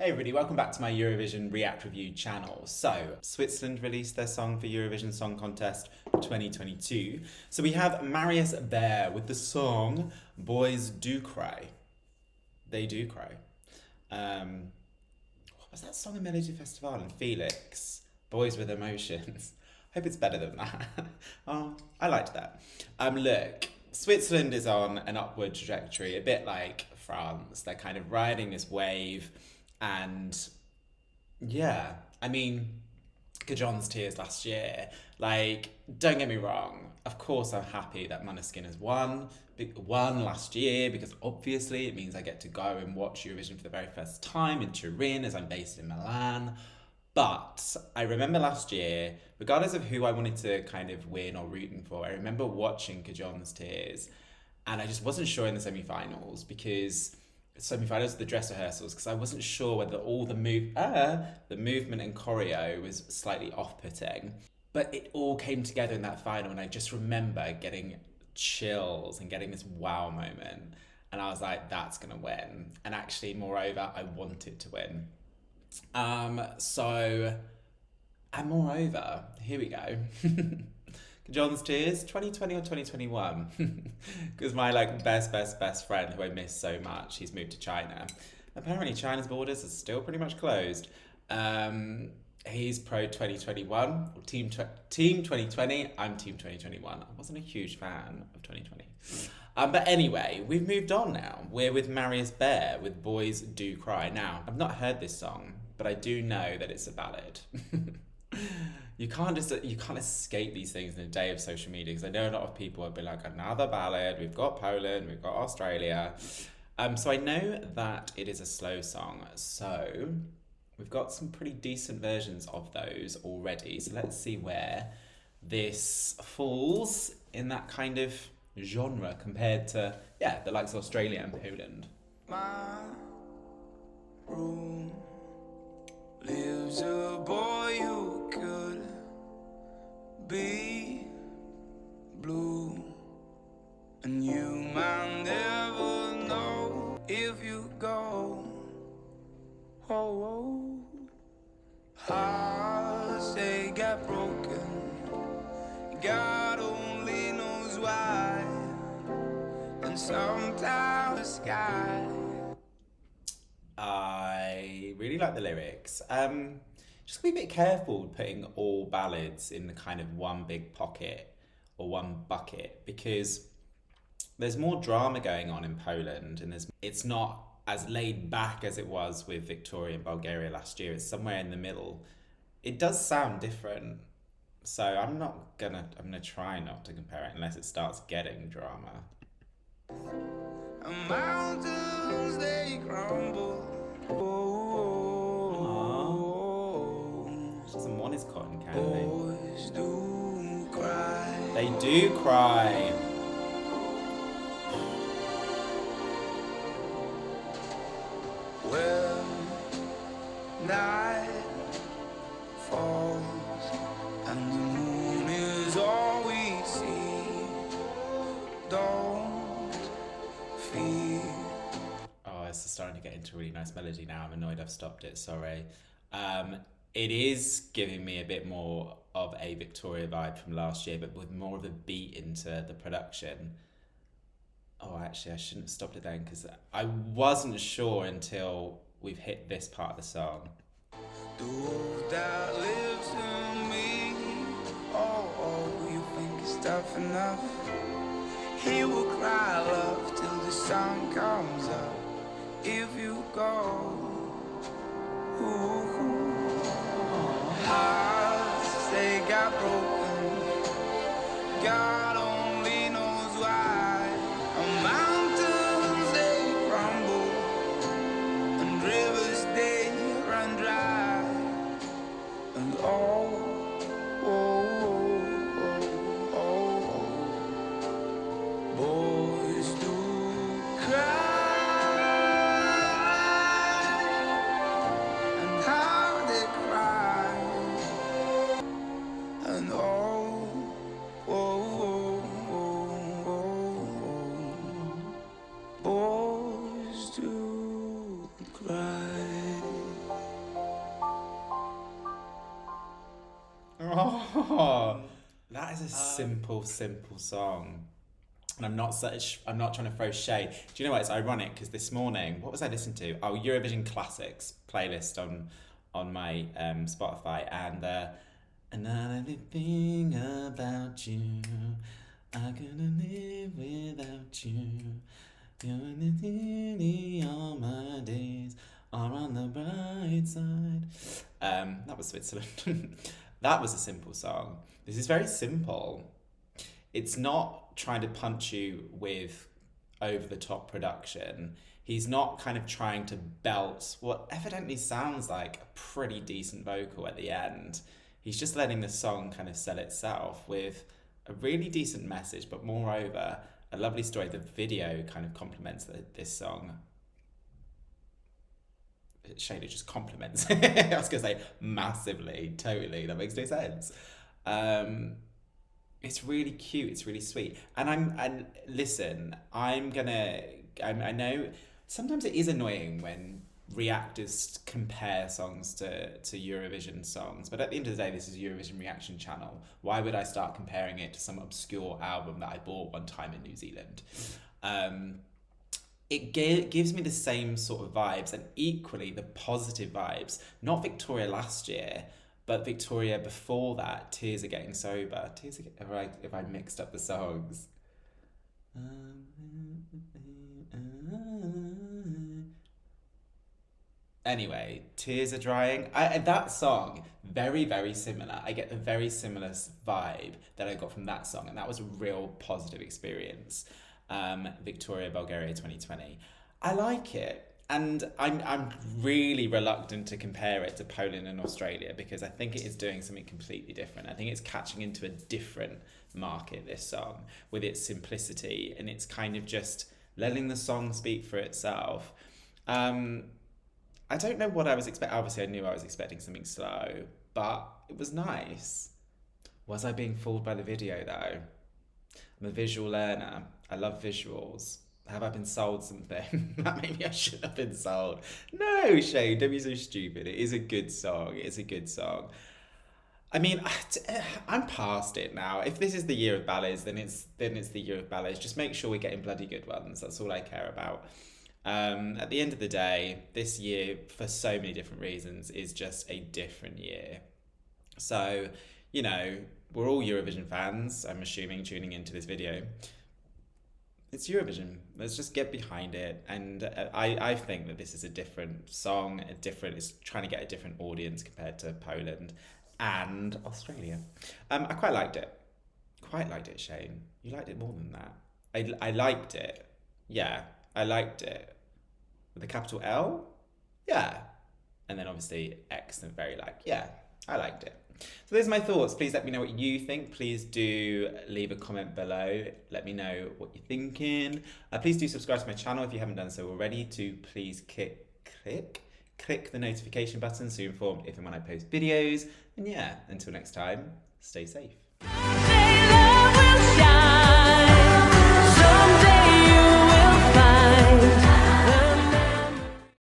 Hey everybody, welcome back to my Eurovision React Review channel. So, Switzerland released their song for Eurovision Song Contest 2022. So we have Marius with the song Boys Do Cry. They do cry. What was that song in Melody Festival? And Felix, Boys with Emotions. Hope it's better than that. Oh, I liked that. Look, Switzerland is on an upward trajectory, a bit like France. They're kind of riding this wave. And yeah, I mean, Gajon's Tears last year, like, don't get me wrong, of course I'm happy that Måneskin has won last year, because obviously it means I get to go and watch Eurovision for the very first time in Turin, as I'm based in Milan. But I remember last year, regardless of who I wanted to kind of win or rooting for, I remember watching Gajon's Tears, and I just wasn't sure in the semi-finals, because the dress rehearsals, because I wasn't sure whether all the movement and choreo was slightly off-putting. But it all came together in that final, and I just remember getting chills and getting this wow moment. And I was like, that's gonna win. And actually, moreover, I wanted to win. And moreover, here we go. John's Tears, 2020 or 2021? Because my best friend who I miss so much, he's moved to China. Apparently China's borders are still pretty much closed. He's pro 2021, or team 2020, I'm team 2021. I wasn't a huge fan of 2020. But anyway, we've moved on now. We're with Marius with Boys Do Cry. Now, I've not heard this song, but I do know that it's a ballad. You can't escape these things in a day of social media, because I know a lot of people have been like, another ballad, we've got Poland, we've got Australia. So I know that it is a slow song, so we've got some pretty decent versions of those already. So let's see where this falls in that kind of genre compared to, the likes of Australia and Poland. My room lives a boy who could be blue, and you might never know if you go. Oh, hearts they got broken, God only knows why, and sometimes the sky. I really like the lyrics. Just be a bit careful putting all ballads in the kind of one big pocket or one bucket, because there's more drama going on in Poland, and it's not as laid back as it was with Victoria and Bulgaria last year. It's somewhere in the middle. It does sound different, so I'm gonna try not to compare it unless it starts getting drama. Mountains they crumble. Someone is cotton candy. Boys do cry. They do cry. Well, night falls and the moon is all we see. Don't fear. Oh, it's starting to get into a really nice melody now. I'm annoyed I've stopped it, sorry. It is giving me a bit more of a Victoria vibe from last year, but with more of a beat into the production. Oh, actually, I shouldn't have stopped it then, because I wasn't sure until we've hit this part of the song. The wolf that lives in me. Oh, you think it's tough enough? He will cry love till the sun comes up. If you go, ooh, hearts they got broken, God only knows why. Mountains they crumble, and rivers they run dry, and boys do cry. And a simple song. And I'm not trying to throw shade. Do you know what? It's ironic because this morning, what was I listening to? Oh, Eurovision Classics playlist on my Spotify, and another thing about you, I couldn't live without you. You're the beauty, all my days are on the bright side. That was Switzerland. That was a simple song. This is very simple. It's not trying to punch you with over the top production. He's not kind of trying to belt what evidently sounds like a pretty decent vocal at the end. He's just letting the song kind of sell itself with a really decent message, but moreover, a lovely story. The video kind of complements this song. Shane, it just compliments. I was going to say massively, totally. That makes no sense. It's really cute. It's really sweet. And listen, I know sometimes it is annoying when reactors compare songs to Eurovision songs, but at the end of the day, this is a Eurovision reaction channel. Why would I start comparing it to some obscure album that I bought one time in New Zealand? It gives me the same sort of vibes, and equally the positive vibes. Not Victoria last year, but Victoria before that, Tears Are Getting Sober. If I mixed up the songs. Anyway, Tears Are Drying. That song, very, very similar. I get the very similar vibe that I got from that song, and that was a real positive experience. Victoria, Bulgaria 2020. I like it. And I'm really reluctant to compare it to Poland and Australia because I think it is doing something completely different. I think it's catching into a different market, this song, with its simplicity, and it's kind of just letting the song speak for itself. I don't know what I was expecting. Obviously, I knew I was expecting something slow, but it was nice. Was I being fooled by the video, though? I'm a visual learner. I love visuals. Have I been sold something that maybe I shouldn't have been sold? No, Shane, don't be so stupid. It is a good song. It's a good song. I mean, I'm past it now. If this is the year of ballads, then it's the year of ballads. Just make sure we're getting bloody good ones. That's all I care about. At the end of the day, this year, for so many different reasons, is just a different year. So, you know, we're all Eurovision fans, I'm assuming, tuning into this video. It's Eurovision. Let's just get behind it. And I think that this is a different song, it's trying to get a different audience compared to Poland and Australia. I quite liked it. Quite liked it, Shane. You liked it more than that. I liked it. Yeah, I liked it. With a capital L? Yeah. And then obviously X and very like, yeah, I liked it. So those are my thoughts. Please let me know what you think. Please do leave a comment below. Let me know what you're thinking. Please do subscribe to my channel if you haven't done so already. To please click the notification button so you're informed if and when I post videos. And yeah, until next time, stay safe.